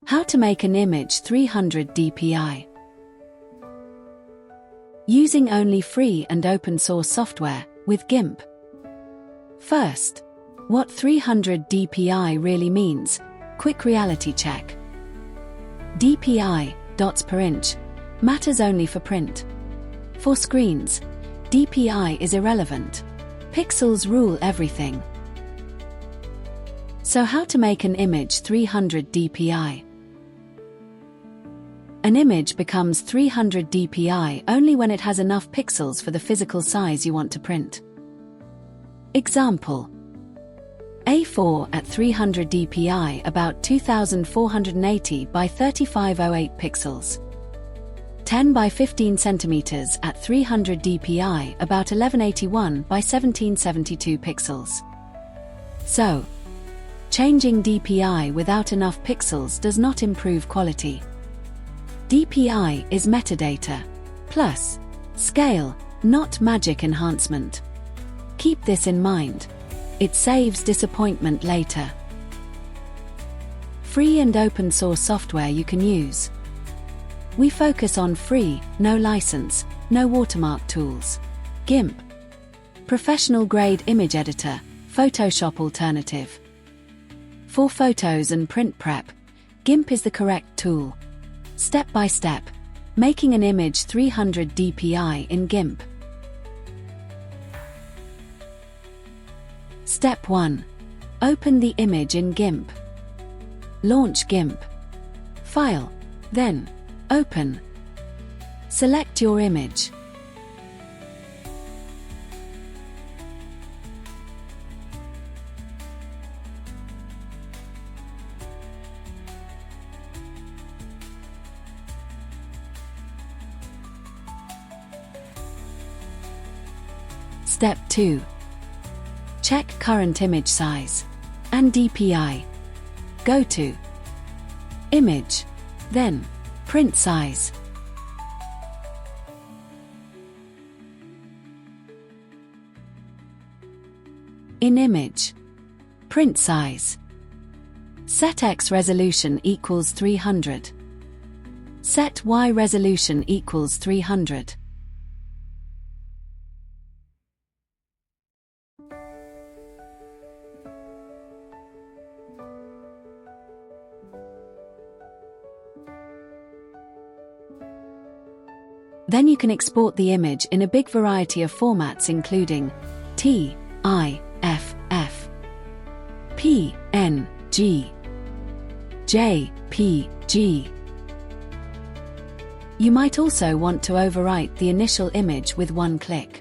How to make an image 300 dpi. Using only free and open source software with GIMP. First, what 300 dpi really means. Quick reality check. DPI, dots per inch, matters only for print. For screens, DPI is irrelevant. Pixels rule everything. So how to make an image 300 dpi? An image becomes 300 dpi only when it has enough pixels for the physical size you want to print. Example: A4 at 300 dpi, about 2480 by 3508 pixels. 10 by 15 centimeters at 300 dpi, about 1181 by 1772 pixels. So, changing DPI without enough pixels does not improve quality. DPI is metadata, plus scale, not magic enhancement. Keep this in mind. It saves disappointment later. Free and open source software you can use. We focus on free, no license, no watermark tools. GIMP. Professional grade image editor, Photoshop alternative. For photos and print prep, GIMP is the correct tool. Step by step, making an image 300 dpi in GIMP. Step 1. Open the image in GIMP. Launch GIMP. File, then Open. Select your image. Step 2. Check current image size and DPI. Go to Image, then Print size. In image, print size. Set X resolution equals 300. Set Y resolution equals 300. Then you can export the image in a big variety of formats including TIFF, PNG, JPG. You might also want to overwrite the initial image with one click.